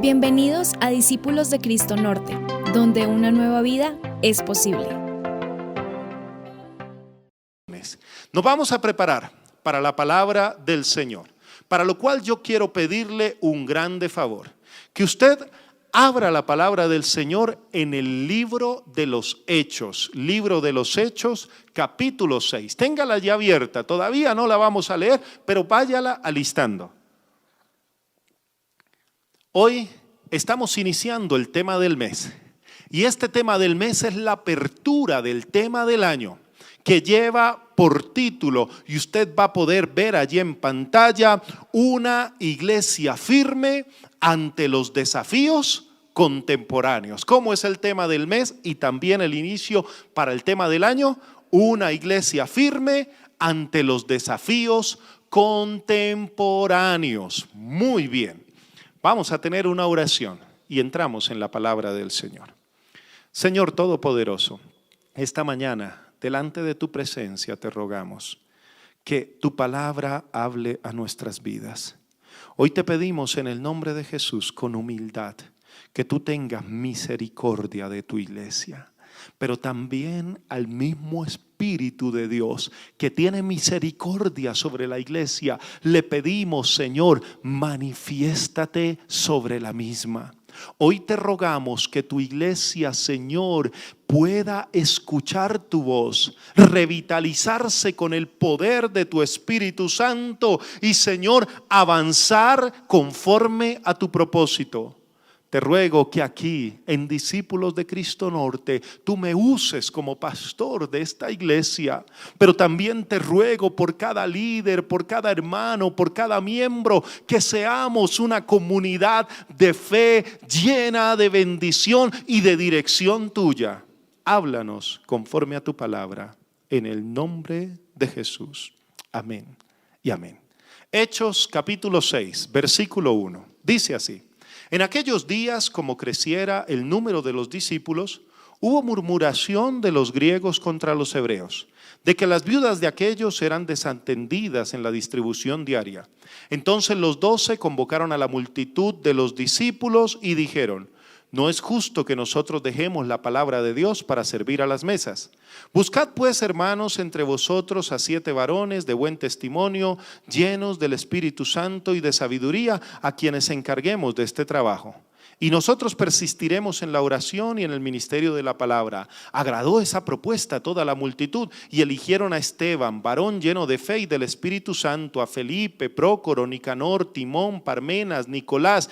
Bienvenidos a Discípulos de Cristo Norte, donde una nueva vida es posible. Nos vamos a preparar para la palabra del Señor, para lo cual yo quiero pedirle un grande favor, que usted abra la palabra del Señor en el libro de los Hechos, capítulo 6. Téngala ya abierta, todavía no la vamos a leer, pero váyala alistando. Hoy estamos iniciando el tema del mes, y este tema del mes es la apertura del tema del año, que lleva por título, y usted va a poder ver allí en pantalla, una iglesia firme ante los desafíos contemporáneos. ¿Cómo es el tema del mes y también el inicio para el tema del año? Una iglesia firme ante los desafíos contemporáneos. Muy bien. Vamos a tener una oración y entramos en la palabra del Señor. Señor Todopoderoso, esta mañana delante de tu presencia te rogamos que tu palabra hable a nuestras vidas. Hoy te pedimos en el nombre de Jesús con humildad que tú tengas misericordia de tu iglesia, pero también al mismo Espíritu de Dios que tiene misericordia sobre la iglesia, le pedimos, Señor, manifiéstate sobre la misma. Hoy te rogamos que tu iglesia, Señor, pueda escuchar tu voz, revitalizarse con el poder de tu Espíritu Santo y, Señor, avanzar conforme a tu propósito. Te ruego que aquí, en Discípulos de Cristo Norte, tú me uses como pastor de esta iglesia, pero también te ruego por cada líder, por cada hermano, por cada miembro, que seamos una comunidad de fe llena de bendición y de dirección tuya. Háblanos conforme a tu palabra, en el nombre de Jesús. Amén y amén. Hechos capítulo 6, versículo 1, dice así. En aquellos días, como creciera el número de los discípulos, hubo murmuración de los griegos contra los hebreos, de que las viudas de aquellos eran desatendidas en la distribución diaria. Entonces los 12 convocaron a la multitud de los discípulos y dijeron: no es justo que nosotros dejemos la palabra de Dios para servir a las mesas. Buscad pues, hermanos, entre vosotros a 7 varones de buen testimonio, llenos del Espíritu Santo y de sabiduría, a quienes encarguemos de este trabajo. Y nosotros persistiremos en la oración y en el ministerio de la palabra. Agradó esa propuesta a toda la multitud y eligieron a Esteban, varón lleno de fe y del Espíritu Santo, a Felipe, Prócoro, Nicanor, Timón, Parmenas, Nicolás,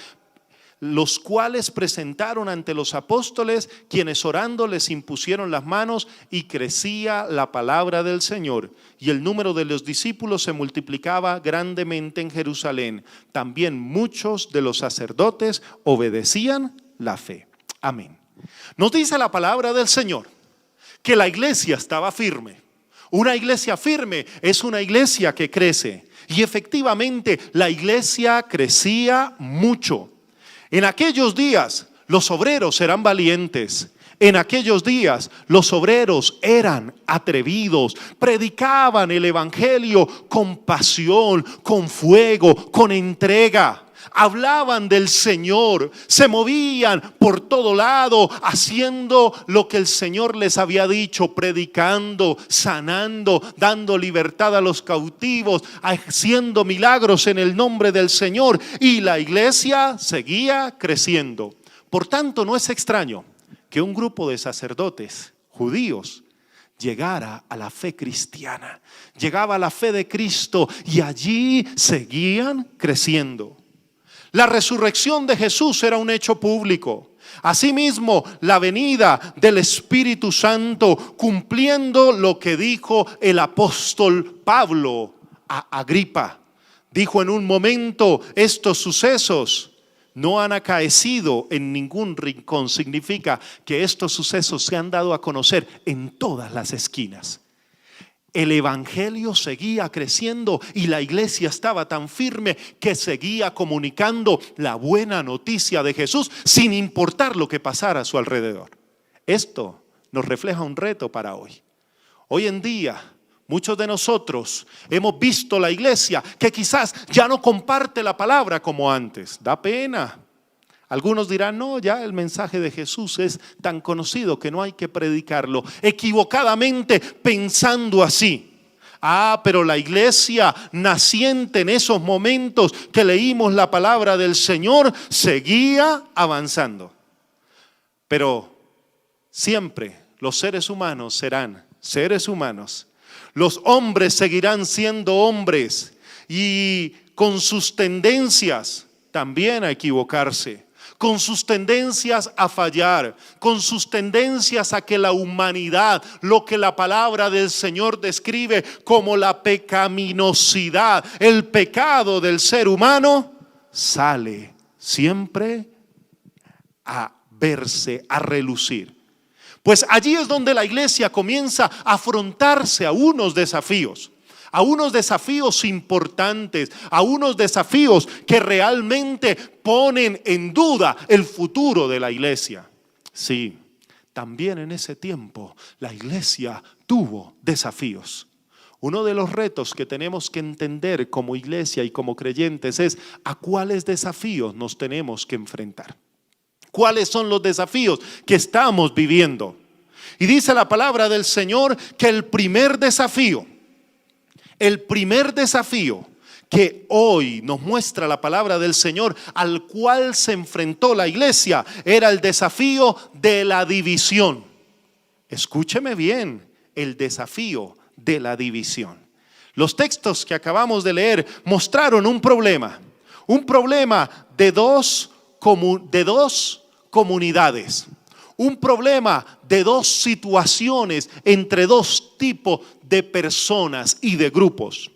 los cuales presentaron ante los apóstoles, quienes orando les impusieron las manos, y crecía la palabra del Señor, y el número de los discípulos se multiplicaba grandemente en Jerusalén. También muchos de los sacerdotes obedecían la fe. Amén. Nos dice la palabra del Señor que la iglesia estaba firme. Una iglesia firme es una iglesia que crece, y efectivamente la iglesia crecía mucho. En aquellos días los obreros eran valientes. En aquellos días los obreros eran atrevidos, predicaban el evangelio con pasión, con fuego, con entrega. Hablaban del Señor, se movían por todo lado haciendo lo que el Señor les había dicho, predicando, sanando, dando libertad a los cautivos, haciendo milagros en el nombre del Señor, y la iglesia seguía creciendo. Por tanto, no es extraño que un grupo de sacerdotes judíos llegara a la fe cristiana, llegaba a la fe de Cristo, y allí seguían creciendo. La resurrección de Jesús era un hecho público. Asimismo, la venida del Espíritu Santo, cumpliendo lo que dijo el apóstol Pablo a Agripa. Dijo en un momento: estos sucesos no han acaecido en ningún rincón. Significa que estos sucesos se han dado a conocer en todas las esquinas. El evangelio seguía creciendo y la iglesia estaba tan firme que seguía comunicando la buena noticia de Jesús sin importar lo que pasara a su alrededor. Esto nos refleja un reto para hoy. Hoy en día, muchos de nosotros hemos visto la iglesia que quizás ya no comparte la palabra como antes. Da pena. Algunos dirán, no, ya el mensaje de Jesús es tan conocido que no hay que predicarlo. Equivocadamente pensando así. Pero la iglesia naciente en esos momentos que leímos la palabra del Señor seguía avanzando. Pero siempre los seres humanos serán seres humanos. Los hombres seguirán siendo hombres y con sus tendencias también a equivocarse, con sus tendencias a fallar, con sus tendencias a que la humanidad, lo que la palabra del Señor describe como la pecaminosidad, el pecado del ser humano, sale siempre a verse, a relucir. Pues allí es donde la iglesia comienza a afrontarse a unos desafíos importantes, a unos desafíos que realmente ponen en duda el futuro de la iglesia. Sí, también en ese tiempo la iglesia tuvo desafíos. Uno de los retos que tenemos que entender como iglesia y como creyentes es a cuáles desafíos nos tenemos que enfrentar. ¿Cuáles son los desafíos que estamos viviendo? Y dice la palabra del Señor que el primer desafío que hoy nos muestra la palabra del Señor, al cual se enfrentó la iglesia, era el desafío de la división. Escúcheme bien, el desafío de la división. Los textos que acabamos de leer mostraron un problema de dos comunidades, un problema de dos situaciones entre dos tipos de personas y de grupos.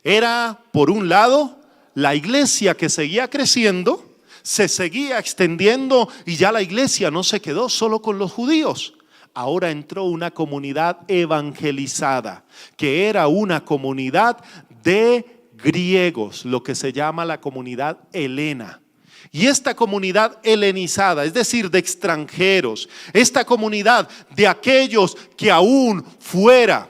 Era, por un lado, la iglesia que seguía creciendo, se seguía extendiendo y ya la iglesia no se quedó solo con los judíos. Ahora entró una comunidad evangelizada, que era una comunidad de griegos, lo que se llama la comunidad helena. Y esta comunidad helenizada, es decir, de extranjeros, esta comunidad de aquellos que aún fuera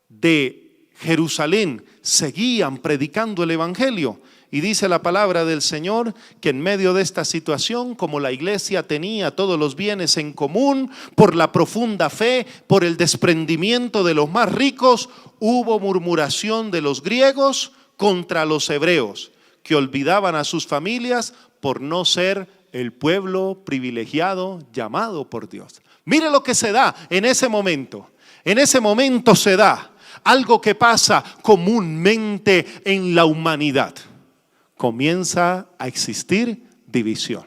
de Jerusalén seguían predicando el evangelio. Y dice la palabra del Señor que en medio de esta situación, como la iglesia tenía todos los bienes en común, por la profunda fe, por el desprendimiento de los más ricos, hubo murmuración de los griegos contra los hebreos, que olvidaban a sus familias por no ser el pueblo privilegiado llamado por Dios. Mire lo que se da en ese momento. En ese momento se da algo que pasa comúnmente en la humanidad. Comienza a existir división.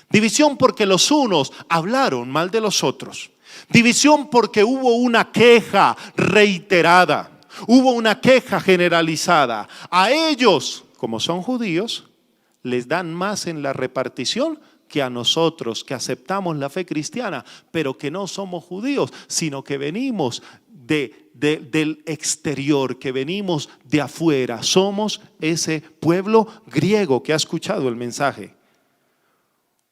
División porque los unos hablaron mal de los otros. División porque hubo una queja reiterada. Hubo una queja generalizada. A ellos, como son judíos, les dan más en la repartición que a nosotros que aceptamos la fe cristiana, pero que no somos judíos, sino que venimos del exterior, que venimos de afuera. Somos ese pueblo griego que ha escuchado el mensaje.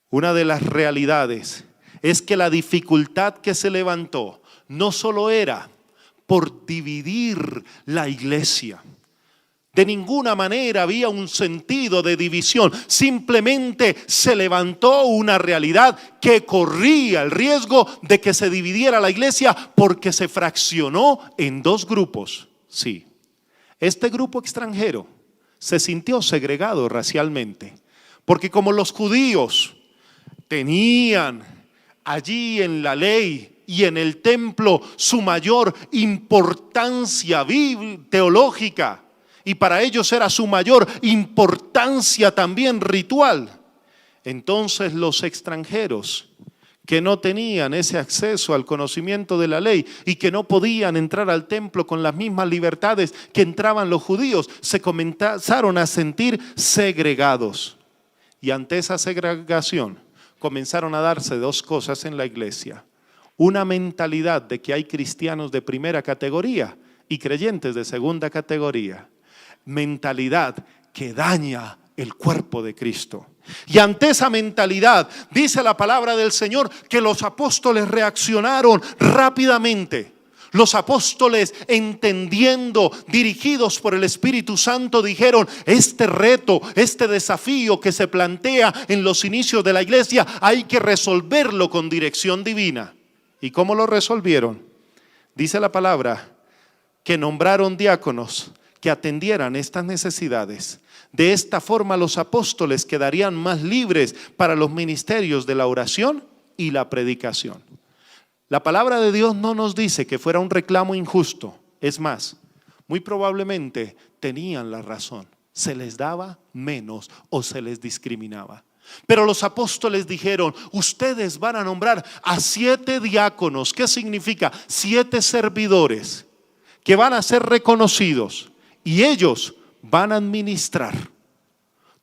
Una de las realidades es que la dificultad que se levantó no solo era por dividir la iglesia. De ninguna manera había un sentido de división. Simplemente se levantó una realidad que corría el riesgo de que se dividiera la iglesia porque se fraccionó en dos grupos. Sí, este grupo extranjero se sintió segregado racialmente. Porque como los judíos tenían allí en la ley y en el templo su mayor importancia teológica, y para ellos era su mayor importancia también ritual. Entonces los extranjeros que no tenían ese acceso al conocimiento de la ley y que no podían entrar al templo con las mismas libertades que entraban los judíos, se comenzaron a sentir segregados. Y ante esa segregación comenzaron a darse dos cosas en la iglesia. Una mentalidad de que hay cristianos de primera categoría y creyentes de segunda categoría. Mentalidad que daña el cuerpo de Cristo. Y ante esa mentalidad, dice la palabra del Señor que los apóstoles reaccionaron rápidamente. Los apóstoles, entendiendo, dirigidos por el Espíritu Santo, dijeron: este reto, este desafío que se plantea en los inicios de la iglesia, hay que resolverlo con dirección divina. ¿Y cómo lo resolvieron? Dice la palabra que nombraron diáconos que atendieran estas necesidades. De esta forma los apóstoles quedarían más libres para los ministerios de la oración y la predicación. La palabra de Dios no nos dice que fuera un reclamo injusto. Es más, muy probablemente tenían la razón. Se les daba menos o se les discriminaba. Pero los apóstoles dijeron: ustedes van a nombrar a 7 diáconos. ¿Qué significa? 7 servidores que van a ser reconocidos, y ellos van a administrar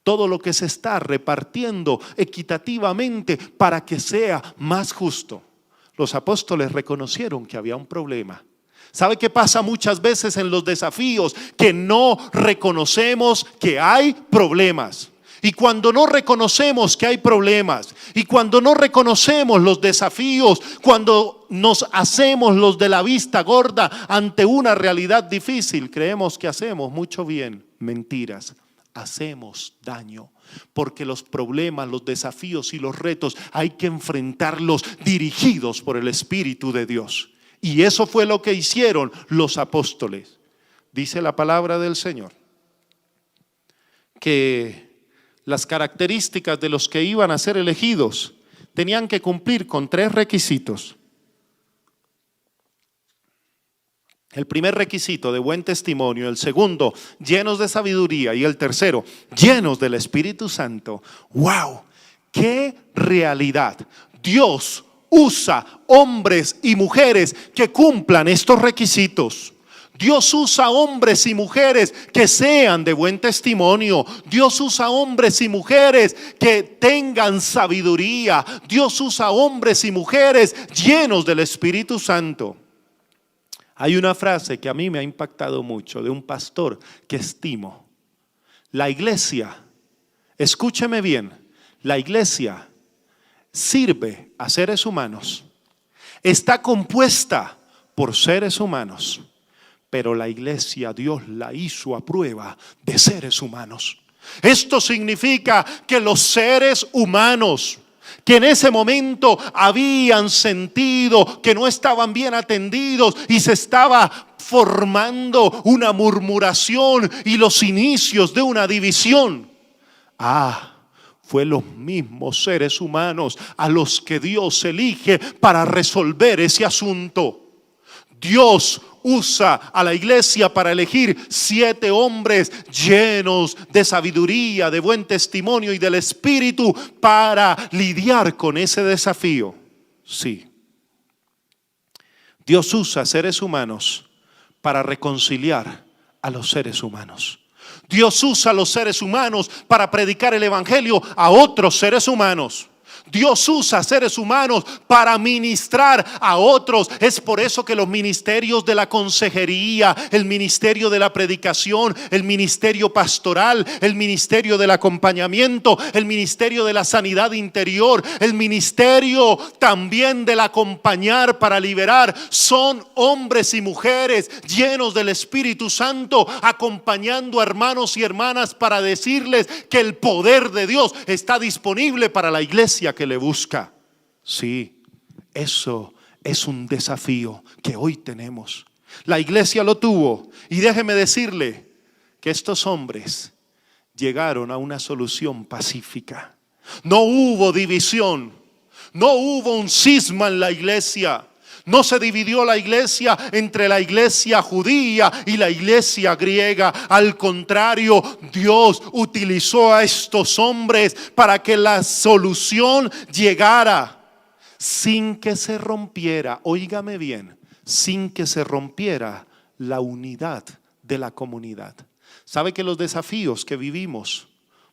todo lo que se está repartiendo equitativamente para que sea más justo. Los apóstoles reconocieron que había un problema. ¿Sabe qué pasa muchas veces en los desafíos? Que no reconocemos que hay problemas. Y cuando no reconocemos que hay problemas, y cuando no reconocemos los desafíos, cuando nos hacemos los de la vista gorda ante una realidad difícil, creemos que hacemos mucho bien. Mentiras. Hacemos daño, porque los problemas, los desafíos y los retos hay que enfrentarlos dirigidos por el Espíritu de Dios. Y eso fue lo que hicieron los apóstoles. Dice la palabra del Señor que las características de los que iban a ser elegidos tenían que cumplir con 3 requisitos. El primer requisito, de buen testimonio. El segundo, llenos de sabiduría. Y el tercero, llenos del Espíritu Santo. ¡Wow! ¡Qué realidad! Dios usa hombres y mujeres que cumplan estos requisitos. Dios usa hombres y mujeres que sean de buen testimonio. Dios usa hombres y mujeres que tengan sabiduría. Dios usa hombres y mujeres llenos del Espíritu Santo. Hay una frase que a mí me ha impactado mucho de un pastor que estimo. La iglesia, escúcheme bien, la iglesia sirve a seres humanos. Está compuesta por seres humanos, pero la iglesia Dios la hizo a prueba de seres humanos. Esto significa que los seres humanos que en ese momento habían sentido que no estaban bien atendidos y se estaba formando una murmuración y los inicios de una división. Fue los mismos seres humanos a los que Dios elige para resolver ese asunto. Dios usa a la iglesia para elegir 7 hombres llenos de sabiduría, de buen testimonio y del Espíritu para lidiar con ese desafío. Sí. Dios usa seres humanos para reconciliar a los seres humanos. Dios usa a los seres humanos para predicar el evangelio a otros seres humanos. Dios usa seres humanos para ministrar a otros. Es por eso que los ministerios de la consejería, el ministerio de la predicación, el ministerio pastoral, el ministerio del acompañamiento, el ministerio de la sanidad interior, el ministerio también del acompañar para liberar, son hombres y mujeres llenos del Espíritu Santo, acompañando a hermanos y hermanas para decirles que el poder de Dios está disponible para la iglesia que le busca. Sí, eso es un desafío que hoy tenemos. La iglesia lo tuvo, y déjeme decirle que estos hombres llegaron a una solución pacífica. No hubo división, no hubo un cisma en la iglesia. No se dividió la iglesia entre la iglesia judía y la iglesia griega. Al contrario, Dios utilizó a estos hombres para que la solución llegara sin que se rompiera, óigame bien, sin que se rompiera la unidad de la comunidad. ¿Sabe que los desafíos que vivimos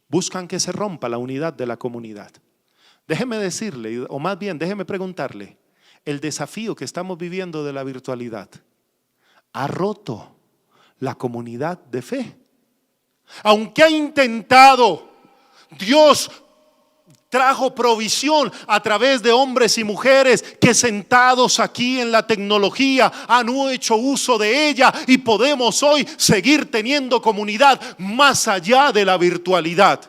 buscan que se rompa la unidad de la comunidad? Déjeme decirle, o más bien déjeme preguntarle, el desafío que estamos viviendo de la virtualidad ha roto la comunidad de fe. Aunque ha intentado Dios trajo provisión a través de hombres y mujeres que sentados aquí en la tecnología han hecho uso de ella y podemos hoy seguir teniendo comunidad más allá de la virtualidad.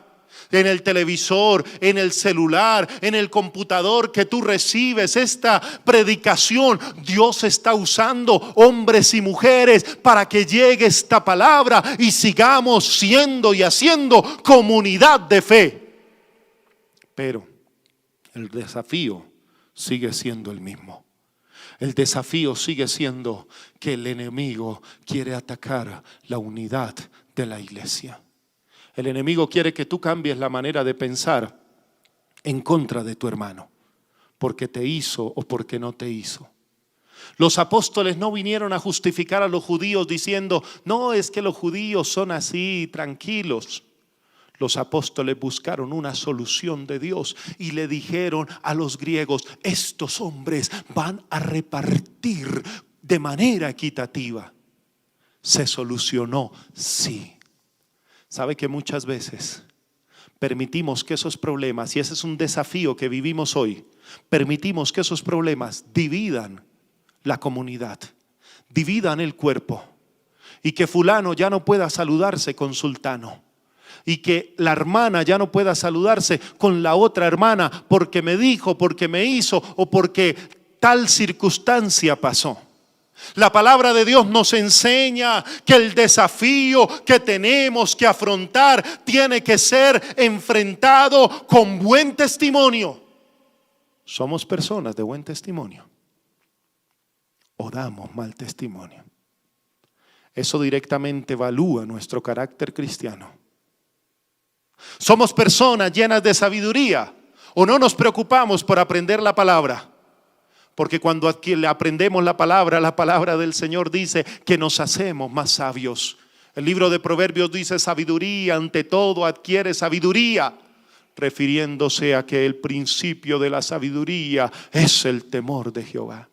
En el televisor, en el celular, en el computador que tú recibes esta predicación, Dios está usando hombres y mujeres para que llegue esta palabra y sigamos siendo y haciendo comunidad de fe. Pero el desafío sigue siendo el mismo. El desafío sigue siendo que el enemigo quiere atacar la unidad de la iglesia. El enemigo quiere que tú cambies la manera de pensar en contra de tu hermano, porque te hizo o porque no te hizo. Los apóstoles no vinieron a justificar a los judíos diciendo, no, es que los judíos son así, tranquilos. Los apóstoles buscaron una solución de Dios y le dijeron a los griegos, estos hombres van a repartir de manera equitativa. ¿Se solucionó? Sí. ¿Sabe que muchas veces permitimos que esos problemas, y ese es un desafío que vivimos hoy, permitimos que esos problemas dividan la comunidad, dividan el cuerpo, y que fulano ya no pueda saludarse con sultano, y que la hermana ya no pueda saludarse con la otra hermana porque me dijo, porque me hizo o porque tal circunstancia pasó? La palabra de Dios nos enseña que el desafío que tenemos que afrontar tiene que ser enfrentado con buen testimonio. ¿Somos personas de buen testimonio o damos mal testimonio? Eso directamente evalúa nuestro carácter cristiano. ¿Somos personas llenas de sabiduría o no nos preocupamos por aprender la palabra? Porque cuando aprendemos la palabra del Señor dice que nos hacemos más sabios. El libro de Proverbios dice sabiduría, ante todo adquiere sabiduría, refiriéndose a que el principio de la sabiduría es el temor de Jehová.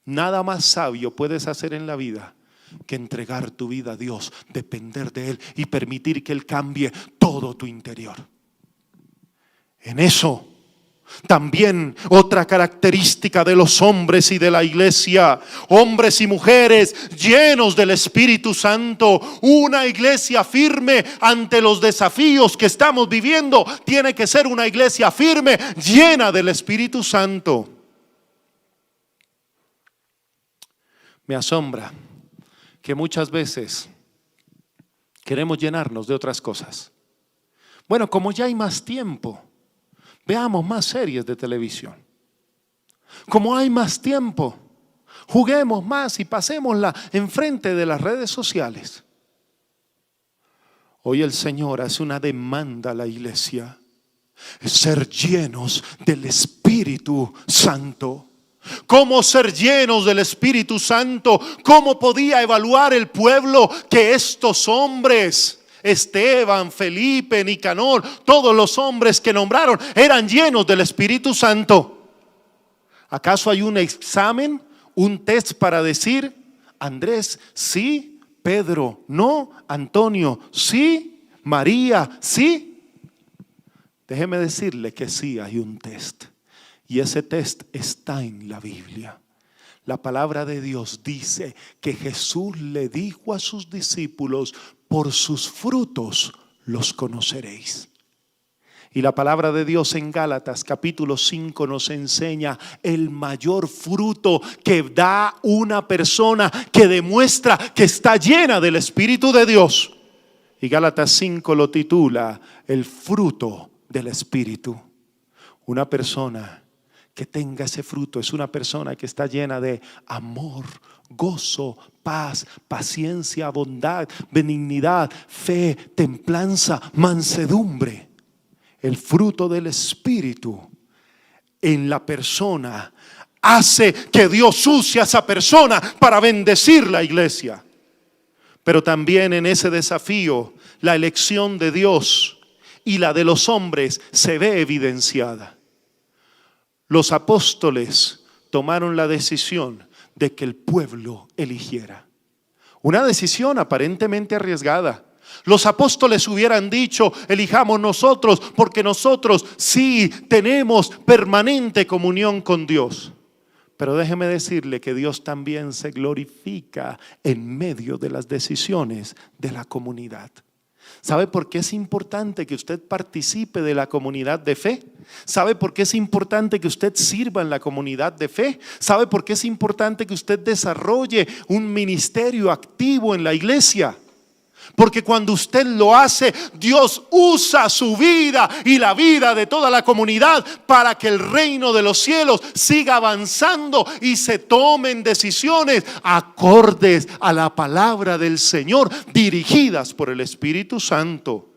Nada más sabio puedes hacer en la vida que entregar tu vida a Dios, depender de Él y permitir que Él cambie todo tu interior. En eso también otra característica de los hombres y de la iglesia, hombres y mujeres llenos del Espíritu Santo. Una iglesia firme ante los desafíos que estamos viviendo tiene que ser una iglesia firme, llena del Espíritu Santo. Me asombra que muchas veces queremos llenarnos de otras cosas. Bueno, como ya hay más tiempo, veamos más series de televisión. Como hay más tiempo, juguemos más y pasémosla enfrente de las redes sociales. Hoy el Señor hace una demanda a la iglesia: ser llenos del Espíritu Santo. ¿Cómo ser llenos del Espíritu Santo? ¿Cómo podía evaluar el pueblo que estos hombres, Esteban, Felipe, Nicanor, todos los hombres que nombraron, eran llenos del Espíritu Santo? ¿Acaso hay un examen, un test para decir, Andrés, sí, Pedro, no, Antonio, sí, María, sí? Déjeme decirle que sí hay un test. Y ese test está en la Biblia. La palabra de Dios dice que Jesús le dijo a sus discípulos: por sus frutos los conoceréis. Y la palabra de Dios en Gálatas capítulo 5 nos enseña el mayor fruto que da una persona que demuestra que está llena del Espíritu de Dios. Y Gálatas 5 lo titula el fruto del Espíritu. Una persona que tenga ese fruto es una persona que está llena de amor, gozo, paz, paciencia, bondad, benignidad, fe, templanza, mansedumbre. El fruto del Espíritu en la persona hace que Dios use a esa persona para bendecir la iglesia. Pero también en ese desafío la elección de Dios y la de los hombres se ve evidenciada. Los apóstoles tomaron la decisión de que el pueblo eligiera. Una decisión aparentemente arriesgada, Los apóstoles hubieran dicho: elijamos nosotros, porque nosotros sí tenemos permanente comunión con Dios. Pero déjeme decirle que Dios también se glorifica en medio de las decisiones de la comunidad. ¿Sabe por qué es importante que usted participe de la comunidad de fe? ¿Sabe por qué es importante que usted sirva en la comunidad de fe? ¿Sabe por qué es importante que usted desarrolle un ministerio activo en la iglesia? Porque cuando usted lo hace, Dios usa su vida y la vida de toda la comunidad para que el reino de los cielos siga avanzando y se tomen decisiones acordes a la palabra del Señor, dirigidas por el Espíritu Santo.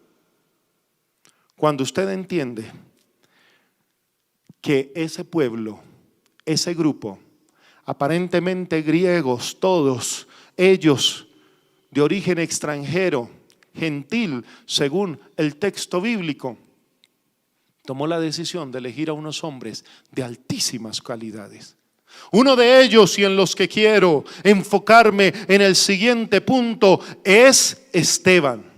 Cuando usted entiende que ese pueblo, ese grupo, aparentemente griegos todos, ellos de origen extranjero, gentil, según el texto bíblico, tomó la decisión de elegir a unos hombres de altísimas calidades. Uno de ellos, y en los que quiero enfocarme en el siguiente punto, es Esteban.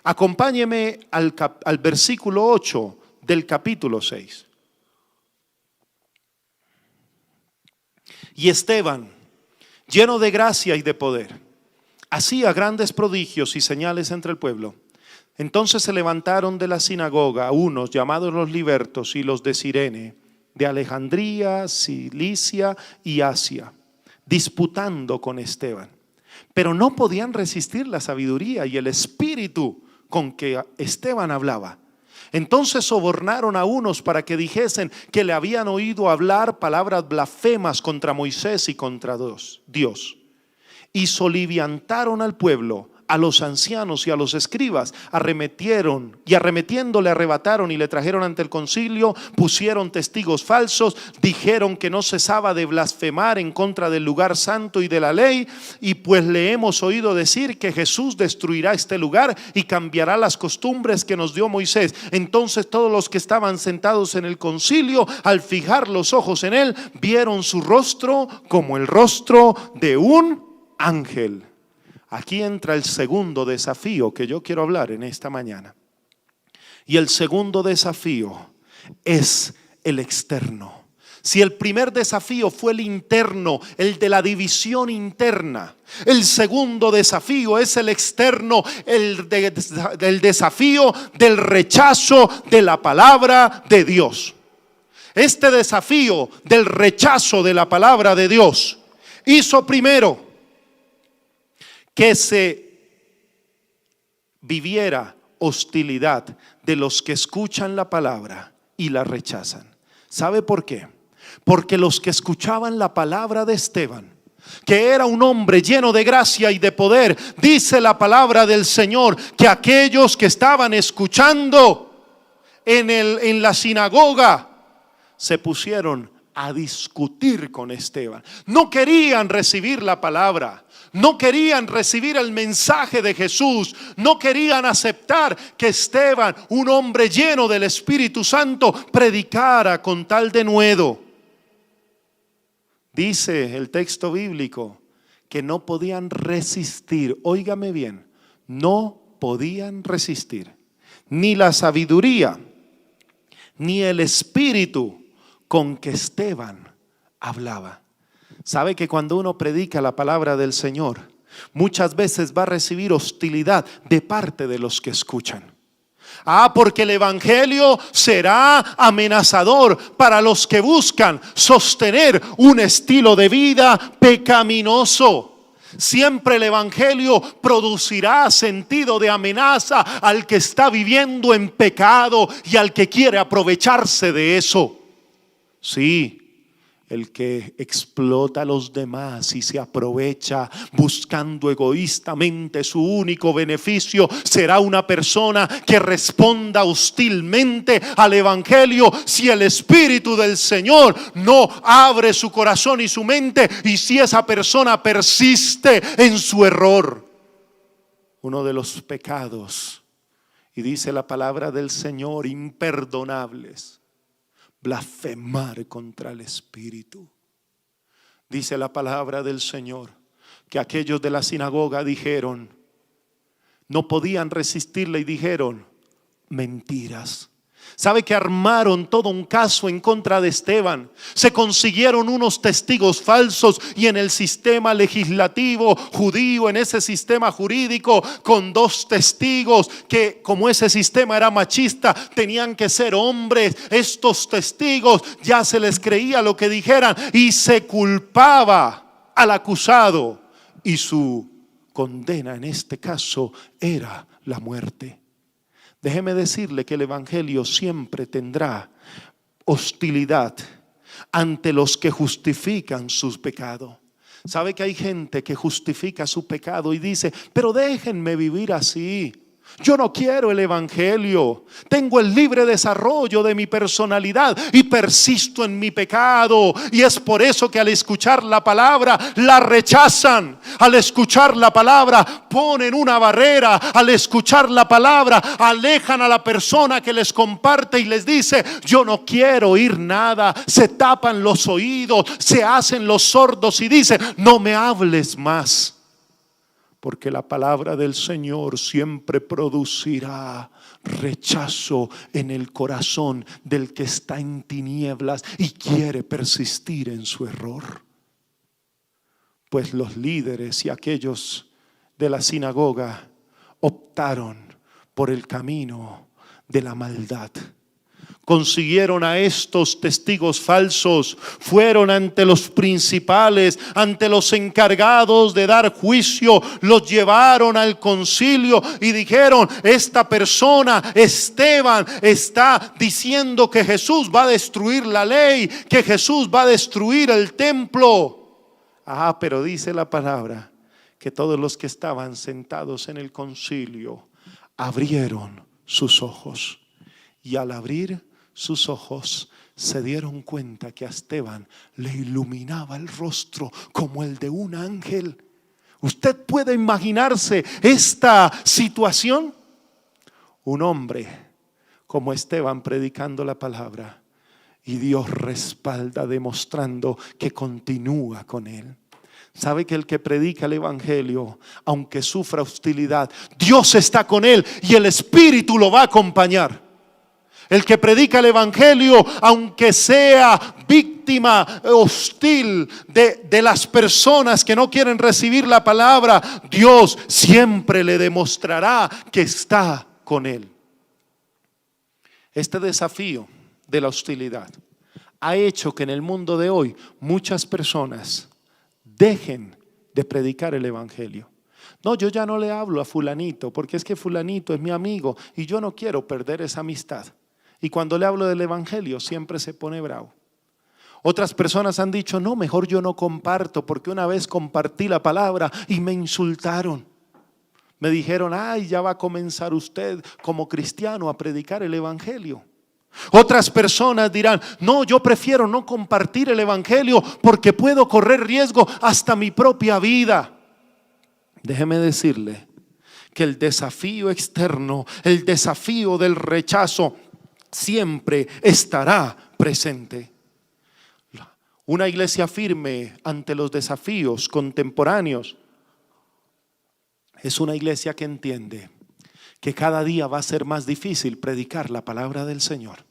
Acompáñeme al versículo 8 del capítulo 6. Y Esteban, lleno de gracia y de poder, hacía grandes prodigios y señales entre el pueblo. Entonces se levantaron de la sinagoga unos llamados los libertos y los de Cirene, de Alejandría, Cilicia y Asia, disputando con Esteban. Pero no podían resistir la sabiduría y el espíritu con que Esteban hablaba. Entonces sobornaron a unos para que dijesen que le habían oído hablar palabras blasfemas contra Moisés y contra Dios. Y soliviantaron al pueblo, a los ancianos y a los escribas, arremetiendo le arrebataron y le trajeron ante el concilio, pusieron testigos falsos, dijeron que no cesaba de blasfemar en contra del lugar santo y de la ley, y pues le hemos oído decir que Jesús destruirá este lugar y cambiará las costumbres que nos dio Moisés. Entonces todos los que estaban sentados en el concilio, al fijar los ojos en él, vieron su rostro como el rostro de un ángel. Aquí entra el segundo desafío que yo quiero hablar en esta mañana. Y el segundo desafío es el externo. Si el primer desafío fue el interno, el de la división interna, el segundo desafío es el externo, el desafío del rechazo de la palabra de Dios. Este desafío del rechazo de la palabra de Dios hizo primero que se viviera hostilidad de los que escuchan la palabra y la rechazan. ¿Sabe por qué? Porque los que escuchaban la palabra de Esteban, que era un hombre lleno de gracia y de poder, dice la palabra del Señor que aquellos que estaban escuchando en la sinagoga se pusieron a discutir con Esteban. No querían recibir la palabra. No querían recibir el mensaje de Jesús. No querían aceptar que Esteban, un hombre lleno del Espíritu Santo, predicara con tal denuedo. Dice el texto bíblico que no podían resistir. Óigame bien, no podían resistir ni la sabiduría ni el espíritu con que Esteban hablaba. ¿Sabe que cuando uno predica la palabra del Señor, muchas veces va a recibir hostilidad de parte de los que escuchan? Porque el evangelio será amenazador para los que buscan sostener un estilo de vida pecaminoso. Siempre el evangelio producirá sentido de amenaza al que está viviendo en pecado y al que quiere aprovecharse de eso. Sí, el que explota a los demás y se aprovecha buscando egoístamente su único beneficio será una persona que responda hostilmente al evangelio si el Espíritu del Señor no abre su corazón y su mente, y si esa persona persiste en su error. Uno de los pecados, y dice la palabra del Señor, imperdonables, blasfemar contra el Espíritu. Dice la palabra del Señor que aquellos de la sinagoga dijeron: No podían resistirle y dijeron: mentiras. ¿Sabe que armaron todo un caso en contra de Esteban? Se consiguieron unos testigos falsos y en el sistema legislativo judío, en ese sistema jurídico, con 2 testigos que, como ese sistema era machista, tenían que ser hombres. Estos testigos ya se les creía lo que dijeran y se culpaba al acusado, y su condena en este caso era la muerte. Déjeme decirle que el evangelio siempre tendrá hostilidad ante los que justifican sus pecados. ¿Sabe que hay gente que justifica su pecado y dice: pero déjenme vivir así? Yo no quiero el evangelio. Tengo el libre desarrollo de mi personalidad y persisto en mi pecado. Y es por eso que al escuchar la palabra la rechazan. Al escuchar la palabra ponen una barrera. Al escuchar la palabra alejan a la persona que les comparte y les dice: yo no quiero oír nada. Se tapan los oídos, se hacen los sordos y dicen: no me hables más. Porque la palabra del Señor siempre producirá rechazo en el corazón del que está en tinieblas y quiere persistir en su error. Pues los líderes y aquellos de la sinagoga optaron por el camino de la maldad. Consiguieron a estos testigos falsos, fueron ante los principales, ante los encargados de dar juicio, los llevaron al concilio y dijeron: esta persona, Esteban, está diciendo que Jesús va a destruir la ley, que Jesús va a destruir el templo. Pero dice la palabra que todos los que estaban sentados en el concilio abrieron sus ojos, y al abrir sus ojos se dieron cuenta que a Esteban le iluminaba el rostro como el de un ángel. ¿Usted puede imaginarse esta situación? Un hombre como Esteban predicando la palabra y Dios respalda, demostrando que continúa con él. ¿Sabe que el que predica el evangelio, aunque sufra hostilidad, Dios está con él y el Espíritu lo va a acompañar? El que predica el evangelio, aunque sea víctima hostil de las personas que no quieren recibir la palabra, Dios siempre le demostrará que está con él. Este desafío de la hostilidad ha hecho que en el mundo de hoy muchas personas dejen de predicar el evangelio. No, yo ya no le hablo a fulanito porque es que fulanito es mi amigo y yo no quiero perder esa amistad. Y cuando le hablo del evangelio siempre se pone bravo. Otras personas han dicho: no, mejor yo no comparto, porque una vez compartí la palabra y me insultaron. Me dijeron: ay, ya va a comenzar usted como cristiano a predicar el evangelio. Otras personas dirán: no, yo prefiero no compartir el evangelio porque puedo correr riesgo hasta mi propia vida. Déjeme decirle que el desafío externo, el desafío del rechazo, siempre estará presente. Una iglesia firme ante los desafíos contemporáneos es una iglesia que entiende que cada día va a ser más difícil predicar la palabra del Señor.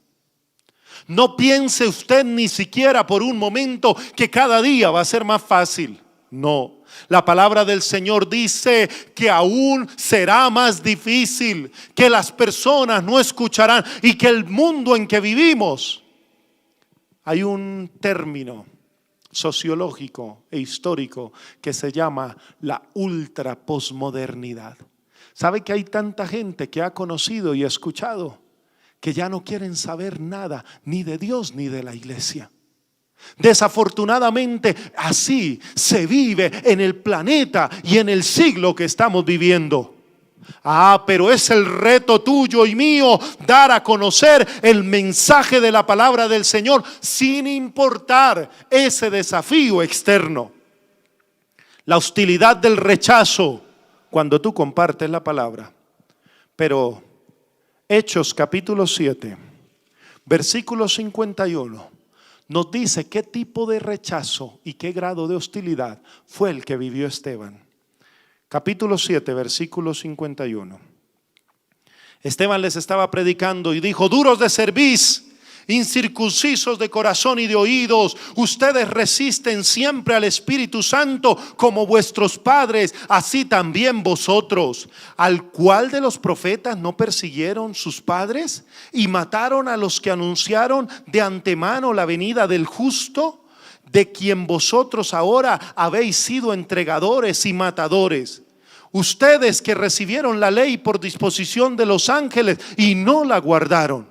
No piense usted ni siquiera por un momento que cada día va a ser más fácil. No, la palabra del Señor dice que aún será más difícil, que las personas no escucharán y que el mundo en que vivimos, hay un término sociológico e histórico que se llama la ultraposmodernidad. ¿Sabe que hay tanta gente que ha conocido y escuchado que ya no quieren saber nada ni de Dios ni de la iglesia? Desafortunadamente así se vive en el planeta y en el siglo que estamos viviendo. Pero es el reto tuyo y mío dar a conocer el mensaje de la palabra del Señor sin importar ese desafío externo. La hostilidad del rechazo cuando tú compartes la palabra. Pero Hechos capítulo 7, versículo 51 nos dice qué tipo de rechazo y qué grado de hostilidad fue el que vivió Esteban. capítulo 7, versículo 51. Esteban les estaba predicando y dijo: duros de cerviz, incircuncisos de corazón y de oídos, ustedes resisten siempre al Espíritu Santo como vuestros padres, así también vosotros. ¿Al cual de los profetas no persiguieron sus padres y mataron a los que anunciaron de antemano la venida del justo, de quien vosotros ahora habéis sido entregadores y matadores? Ustedes que recibieron la ley por disposición de los ángeles y no la guardaron.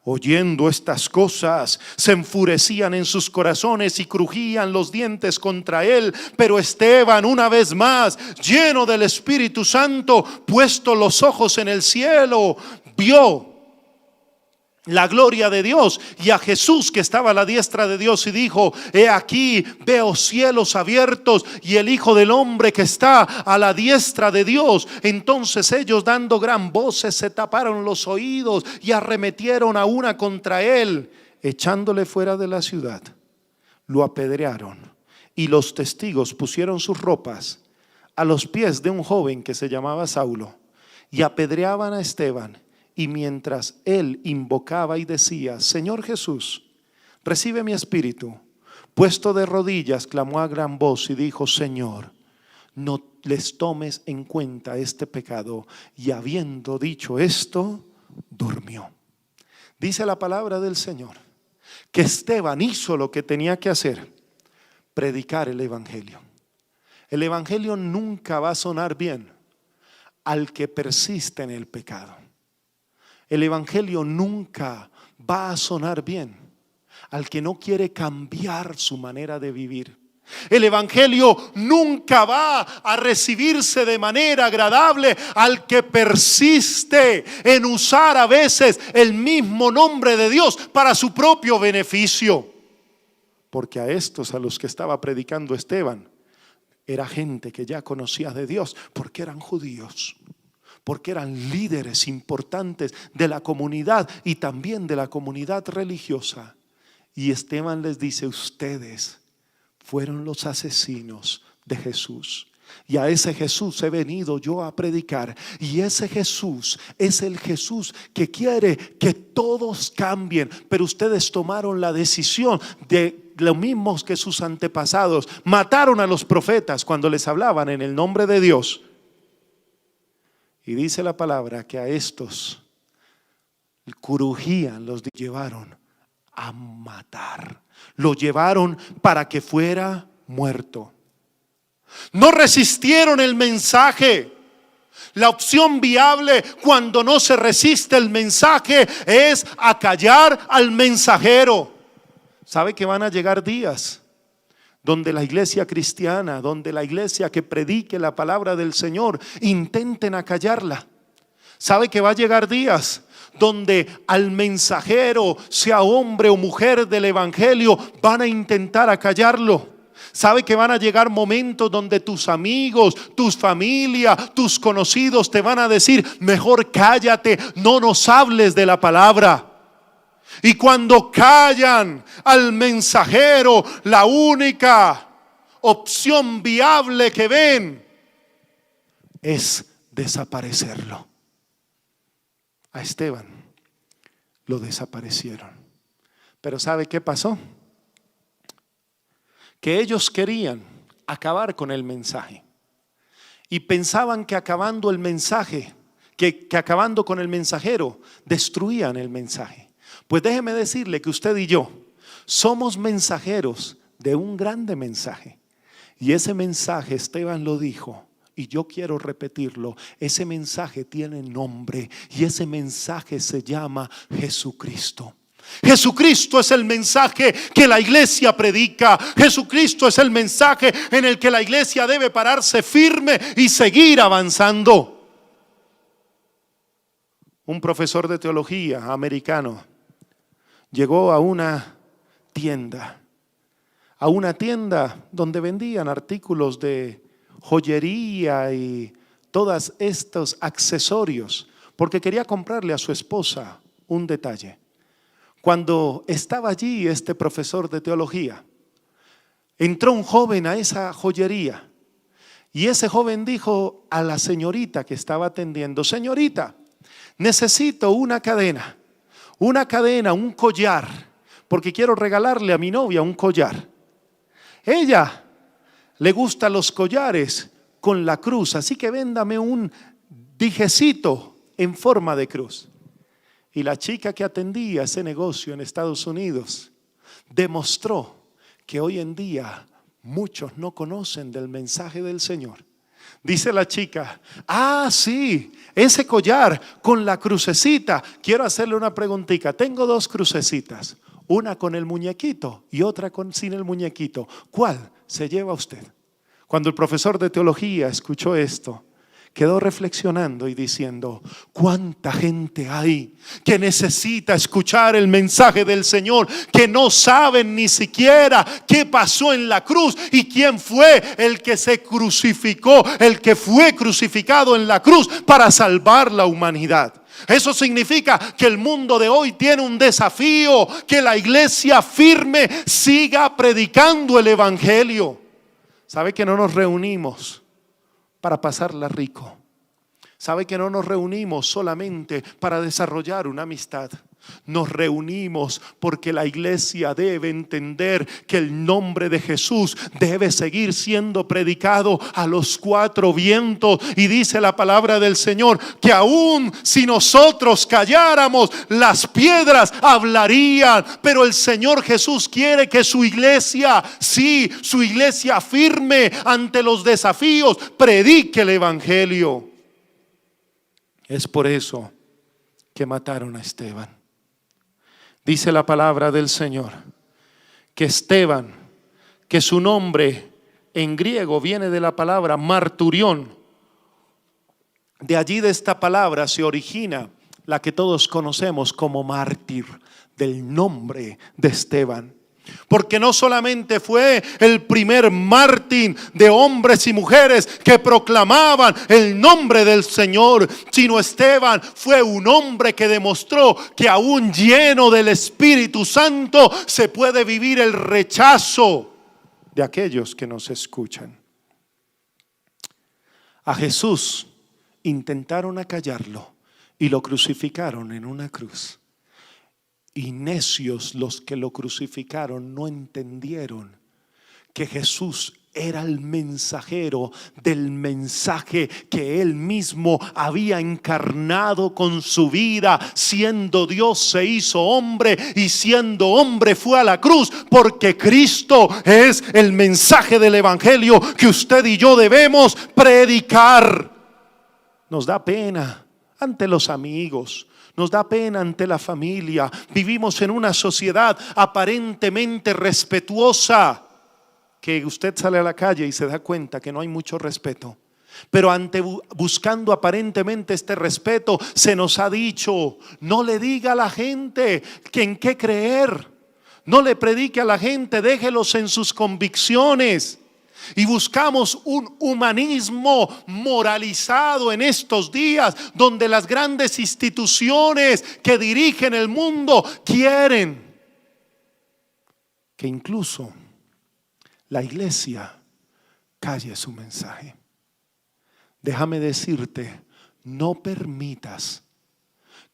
Oyendo estas cosas, se enfurecían en sus corazones y crujían los dientes contra él. Pero Esteban, una vez más, lleno del Espíritu Santo, puesto los ojos en el cielo, vio la gloria de Dios y a Jesús que estaba a la diestra de Dios, y dijo: he aquí, veo cielos abiertos y el Hijo del Hombre que está a la diestra de Dios. Entonces ellos, dando gran voces, se taparon los oídos y arremetieron a una contra él, echándole fuera de la ciudad. Lo apedrearon y los testigos pusieron sus ropas a los pies de un joven que se llamaba Saulo, y apedreaban a Esteban. Y mientras él invocaba y decía: Señor Jesús, recibe mi espíritu, puesto de rodillas, clamó a gran voz y dijo: Señor, no les tomes en cuenta este pecado. Y habiendo dicho esto, durmió. Dice la palabra del Señor que Esteban hizo lo que tenía que hacer: predicar el evangelio. El evangelio nunca va a sonar bien al que persiste en el pecado. El evangelio nunca va a sonar bien al que no quiere cambiar su manera de vivir. El evangelio nunca va a recibirse de manera agradable al que persiste en usar a veces el mismo nombre de Dios para su propio beneficio. Porque a estos, a los que estaba predicando Esteban, era gente que ya conocía de Dios, porque eran judíos, porque eran líderes importantes de la comunidad y también de la comunidad religiosa. Y Esteban les dice: ustedes fueron los asesinos de Jesús, y a ese Jesús he venido yo a predicar. Y ese Jesús es el Jesús que quiere que todos cambien. Pero ustedes tomaron la decisión de lo mismos que sus antepasados. Mataron a los profetas cuando les hablaban en el nombre de Dios. Y dice la palabra que a estos crujían, los llevaron a matar. Lo llevaron para que fuera muerto. No resistieron el mensaje. La opción viable cuando no se resiste el mensaje es acallar al mensajero. ¿Sabe que van a llegar días donde la iglesia cristiana, donde la iglesia que predique la palabra del Señor, intenten acallarla? ¿Sabe que va a llegar días donde al mensajero, sea hombre o mujer del evangelio, van a intentar acallarlo? ¿Sabe que van a llegar momentos donde tus amigos, tus familia, tus conocidos te van a decir: mejor cállate, no nos hables de la palabra? Y cuando callan al mensajero, la única opción viable que ven es desaparecerlo. A Esteban lo desaparecieron. Pero ¿sabe qué pasó? Que ellos querían acabar con el mensaje y pensaban que acabando el mensaje, que acabando con el mensajero, destruían el mensaje. Pues déjeme decirle que usted y yo somos mensajeros de un grande mensaje. Y ese mensaje, Esteban lo dijo, y yo quiero repetirlo: ese mensaje tiene nombre, y ese mensaje se llama Jesucristo. Jesucristo es el mensaje que la iglesia predica. Jesucristo es el mensaje en el que la iglesia debe pararse firme y seguir avanzando. Un profesor de teología americano llegó a una tienda donde vendían artículos de joyería y todos estos accesorios, porque quería comprarle a su esposa un detalle. Cuando estaba allí este profesor de teología, entró un joven a esa joyería Y ese joven dijo a la señorita que estaba atendiendo: señorita, necesito una cadena, un collar, porque quiero regalarle a mi novia un collar. Ella le gustan los collares con la cruz, así que véndame un dijecito en forma de cruz. Y la chica que atendía ese negocio en Estados Unidos demostró que hoy en día muchos no conocen del mensaje del Señor. Dice la chica: sí, ese collar con la crucecita. Quiero hacerle una preguntita. Tengo 2 crucecitas, una con el muñequito y otra sin el muñequito. ¿Cuál se lleva usted? Cuando el profesor de teología escuchó esto, quedó reflexionando y diciendo: ¿cuánta gente hay que necesita escuchar el mensaje del Señor, que no saben ni siquiera qué pasó en la cruz y quién fue el que se crucificó, el que fue crucificado en la cruz para salvar la humanidad? Eso significa que el mundo de hoy tiene un desafío: que la iglesia firme siga predicando el evangelio. ¿Sabe que no nos reunimos para pasarla rico? ¿Sabe que no nos reunimos solamente para desarrollar una amistad? Nos reunimos porque la iglesia debe entender que el nombre de Jesús debe seguir siendo predicado a los 4 vientos. Y dice la palabra del Señor que aún si nosotros calláramos, las piedras hablarían. Pero el Señor Jesús quiere que su iglesia, sí, su iglesia firme ante los desafíos, predique el evangelio. Es por eso que mataron a Esteban. Dice la palabra del Señor que Esteban, que su nombre en griego viene de la palabra marturión. De allí, de esta palabra, se origina la que todos conocemos como mártir, del nombre de Esteban. Porque no solamente fue el primer mártir de hombres y mujeres que proclamaban el nombre del Señor, sino Esteban fue un hombre que demostró que aún lleno del Espíritu Santo se puede vivir el rechazo de aquellos que nos escuchan. A Jesús intentaron acallarlo y lo crucificaron en una cruz. Y necios los que lo crucificaron no entendieron que Jesús era el mensajero del mensaje que Él mismo había encarnado con su vida. Siendo Dios se hizo hombre, y siendo hombre fue a la cruz, porque Cristo es el mensaje del evangelio que usted y yo debemos predicar. Nos da pena ante los amigos, nos da pena ante la familia. Vivimos en una sociedad aparentemente respetuosa, que usted sale a la calle y se da cuenta que no hay mucho respeto. Pero buscando aparentemente este respeto, se nos ha dicho: no le diga a la gente que en qué creer, no le predique a la gente, déjelos en sus convicciones. Y buscamos un humanismo moralizado en estos días, donde las grandes instituciones que dirigen el mundo quieren que incluso la iglesia calle su mensaje. Déjame decirte, no permitas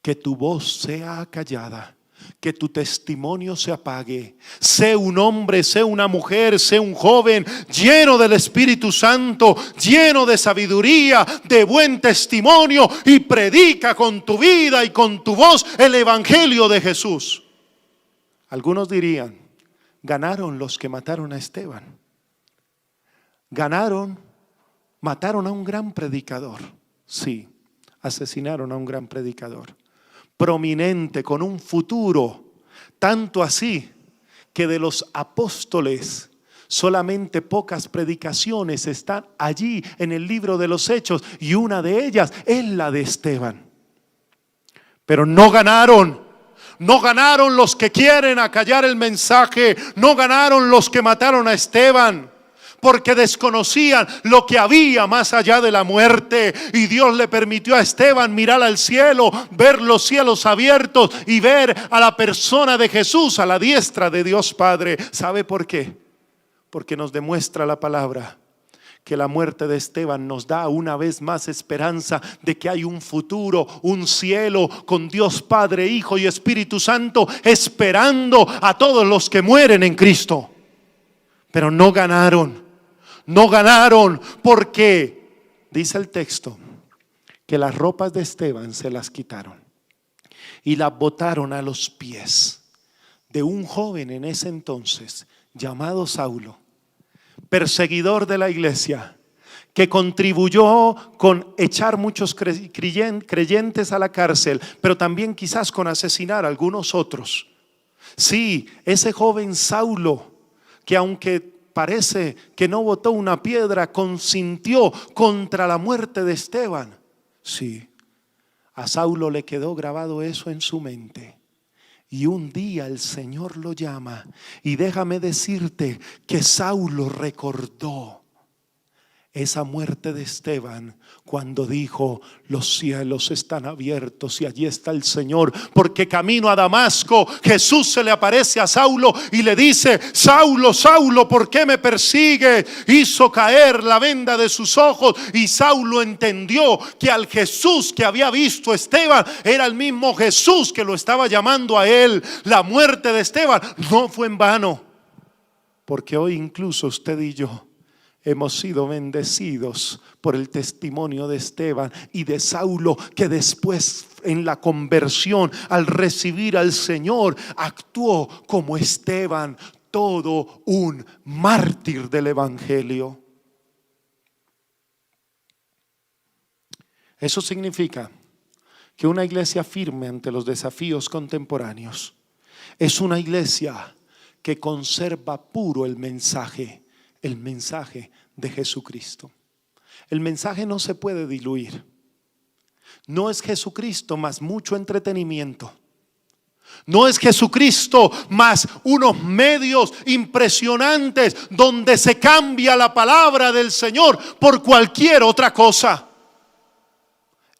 que tu voz sea acallada, que tu testimonio se apague. Sé un hombre, sé una mujer, sé un joven lleno del Espíritu Santo, lleno de sabiduría, de buen testimonio, y predica con tu vida y con tu voz el evangelio de Jesús. Algunos dirían: ganaron los que mataron a Esteban. Mataron a un gran predicador. Sí, asesinaron a un gran predicador, prominente, con un futuro. Tanto así que de los apóstoles solamente pocas predicaciones están allí en el libro de los Hechos, y una de ellas es la de Esteban. Pero no ganaron los que quieren acallar el mensaje, no ganaron los que mataron a Esteban, porque desconocían lo que había más allá de la muerte. Y Dios le permitió a Esteban mirar al cielo, ver los cielos abiertos y ver a la persona de Jesús a la diestra de Dios Padre. ¿Sabe por qué? Porque nos demuestra la palabra que la muerte de Esteban nos da una vez más esperanza de que hay un futuro, un cielo con Dios Padre, Hijo y Espíritu Santo esperando a todos los que mueren en Cristo. Pero no ganaron porque dice el texto que las ropas de Esteban se las quitaron y las botaron a los pies de un joven en ese entonces llamado Saulo, perseguidor de la iglesia, que contribuyó con echar muchos creyentes a la cárcel, pero también quizás con asesinar a algunos otros. Sí, ese joven Saulo, que aunque parece que no botó una piedra, consintió contra la muerte de Esteban. Sí, a Saulo le quedó grabado eso en su mente. Y un día el Señor lo llama, y déjame decirte que Saulo recordó esa muerte de Esteban cuando dijo: los cielos están abiertos y allí está el Señor, porque camino a Damasco Jesús se le aparece a Saulo y le dice: Saulo, Saulo, ¿por qué me persigue? Hizo caer la venda de sus ojos y Saulo entendió que al Jesús que había visto Esteban era el mismo Jesús que lo estaba llamando a él. La muerte de Esteban no fue en vano, porque hoy incluso usted y yo hemos sido bendecidos por el testimonio de Esteban y de Saulo, que después en la conversión, al recibir al Señor, actuó como Esteban, todo un mártir del Evangelio. Eso significa que una iglesia firme ante los desafíos contemporáneos es una iglesia que conserva puro el mensaje de Jesucristo. El mensaje no se puede diluir. No es Jesucristo más mucho entretenimiento. No es Jesucristo más unos medios impresionantes donde se cambia la palabra del Señor por cualquier otra cosa.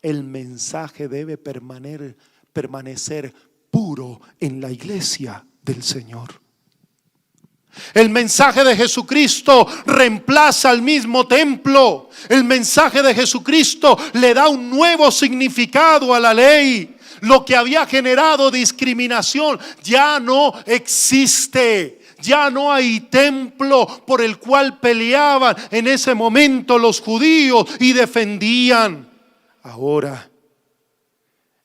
El mensaje debe permanecer puro en la iglesia del Señor. El mensaje de Jesucristo reemplaza al mismo templo. El mensaje de Jesucristo le da un nuevo significado a la ley. Lo que había generado discriminación ya no existe. Ya no hay templo por el cual peleaban en ese momento los judíos y defendían. Ahora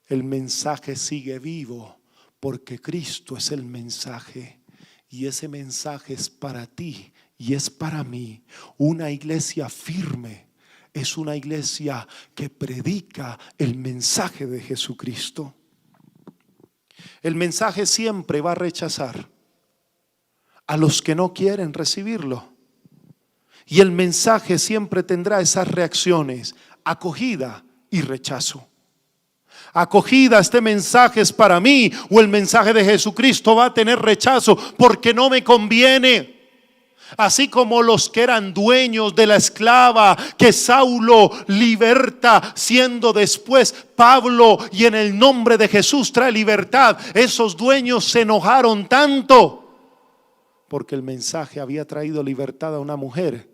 el mensaje sigue vivo porque Cristo es el mensaje. Y ese mensaje es para ti y es para mí. Una iglesia firme es una iglesia que predica el mensaje de Jesucristo. El mensaje siempre va a rechazar a los que no quieren recibirlo. Y el mensaje siempre tendrá esas reacciones: acogida y rechazo. Acogida, este mensaje es para mí, o el mensaje de Jesucristo va a tener rechazo porque no me conviene. Así como los que eran dueños de la esclava que Saulo liberta, siendo después Pablo, y en el nombre de Jesús trae libertad, esos dueños se enojaron tanto porque el mensaje había traído libertad a una mujer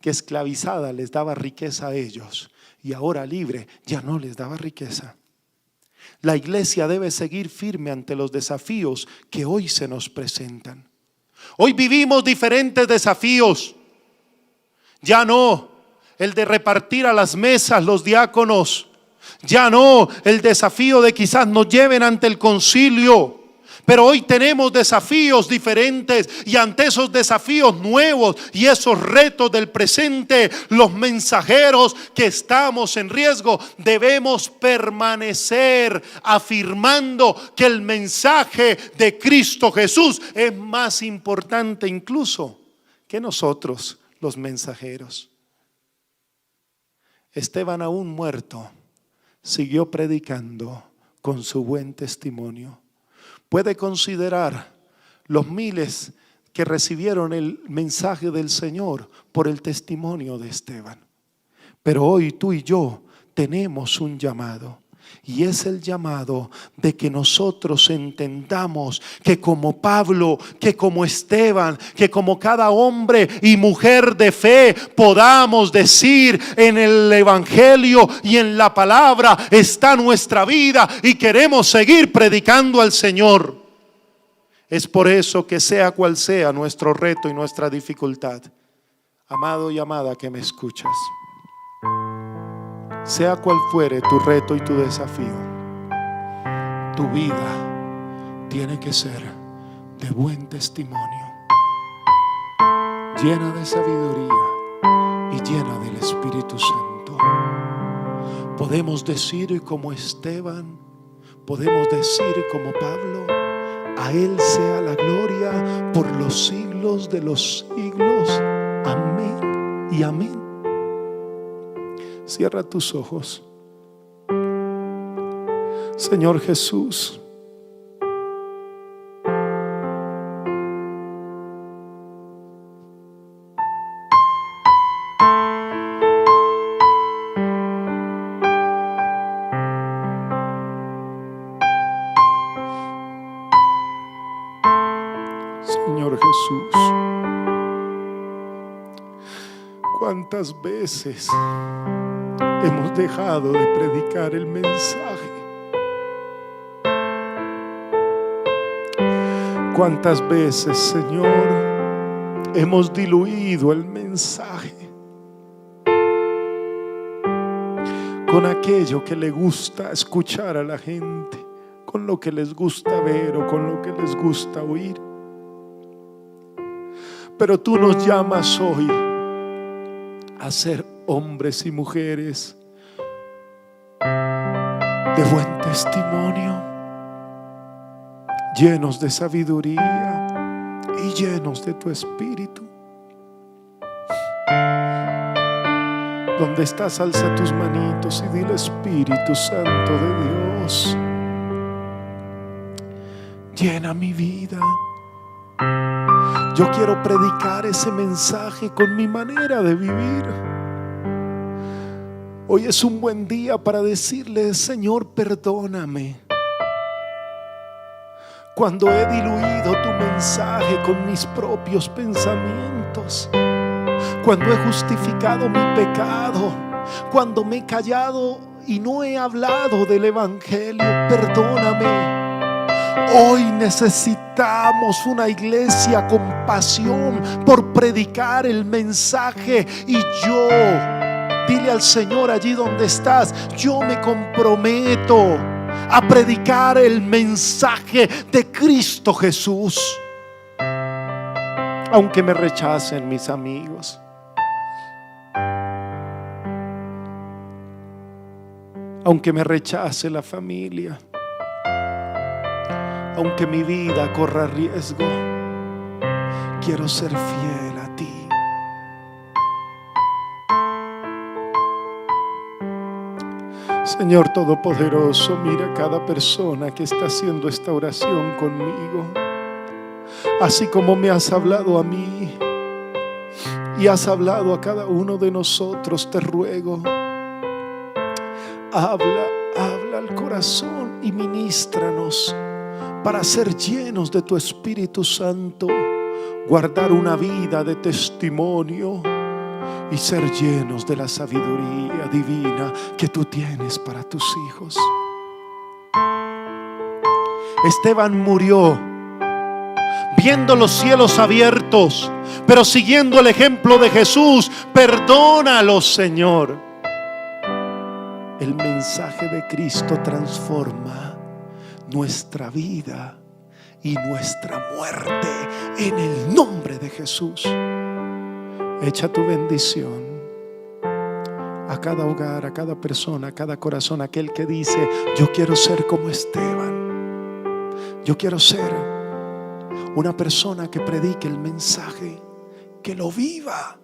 que esclavizada les daba riqueza a ellos, y ahora libre ya no les daba riqueza. La iglesia debe seguir firme ante los desafíos que hoy se nos presentan. Hoy vivimos diferentes desafíos. Ya no el de repartir a las mesas los diáconos. Ya no el desafío de quizás nos lleven ante el concilio. Pero hoy tenemos desafíos diferentes, y ante esos desafíos nuevos y esos retos del presente, los mensajeros que estamos en riesgo debemos permanecer afirmando que el mensaje de Cristo Jesús es más importante incluso que nosotros, los mensajeros. Esteban, aún muerto, siguió predicando con su buen testimonio. Puede considerar los miles que recibieron el mensaje del Señor por el testimonio de Esteban. Pero hoy tú y yo tenemos un llamado. Y es el llamado de que nosotros entendamos que como Pablo, que como Esteban, que como cada hombre y mujer de fe podamos decir: en el Evangelio y en la palabra está nuestra vida y queremos seguir predicando al Señor. Es por eso que sea cual sea nuestro reto y nuestra dificultad, amado y amada que me escuchas, sea cual fuere tu reto y tu desafío, tu vida tiene que ser de buen testimonio, llena de sabiduría y llena del Espíritu Santo. Podemos decir como Esteban, podemos decir como Pablo: a Él sea la gloria por los siglos de los siglos. Amén y amén. Cierra tus ojos. Señor Jesús, Señor Jesús, ¿cuántas veces hemos dejado de predicar el mensaje? ¿Cuántas veces, Señor, hemos diluido el mensaje con aquello que le gusta escuchar a la gente, con lo que les gusta ver o con lo que les gusta oír? Pero tú nos llamas hoy a ser hombres y mujeres de buen testimonio, llenos de sabiduría y llenos de tu Espíritu. Donde estás, alza tus manitos y dile: Espíritu Santo de Dios, llena mi vida. Yo quiero predicar ese mensaje con mi manera de vivir. Hoy es un buen día para decirle: Señor, perdóname cuando he diluido tu mensaje con mis propios pensamientos, cuando he justificado mi pecado, cuando me he callado y no he hablado del Evangelio. Perdóname. Hoy necesitamos una iglesia con pasión por predicar el mensaje. Y yo, dile al Señor allí donde estás: yo me comprometo a predicar el mensaje de Cristo Jesús, aunque me rechacen mis amigos, aunque me rechace la familia, aunque mi vida corra riesgo. Quiero ser fiel a ti. Señor Todopoderoso, mira a cada persona que está haciendo esta oración conmigo. Así como me has hablado a mí y has hablado a cada uno de nosotros, te ruego, habla al corazón y ministranos para ser llenos de tu Espíritu Santo, guardar una vida de testimonio y ser llenos de la sabiduría divina que tú tienes para tus hijos. Esteban murió viendo los cielos abiertos, pero siguiendo el ejemplo de Jesús. Perdónalos, Señor. El mensaje de Cristo transforma nuestra vida y nuestra muerte en el nombre de Jesús. Echa tu bendición a cada hogar, a cada persona, a cada corazón, aquel que dice: yo quiero ser como Esteban, yo quiero ser una persona que predique el mensaje, que lo viva,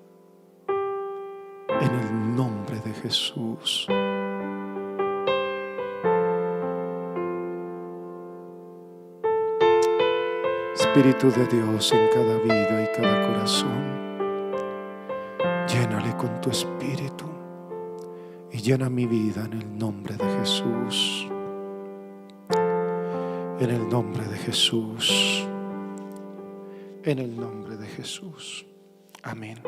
en el nombre de Jesús. Espíritu de Dios en cada vida y cada corazón, llénale con tu Espíritu y llena mi vida en el nombre de Jesús. En el nombre de Jesús. En el nombre de Jesús. Amén.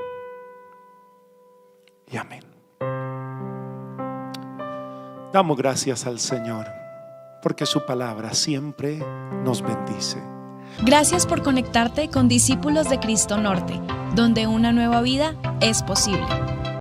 Y amén. Damos gracias al Señor porque su palabra siempre nos bendice. Gracias por conectarte con Discípulos de Cristo Norte, donde una nueva vida es posible.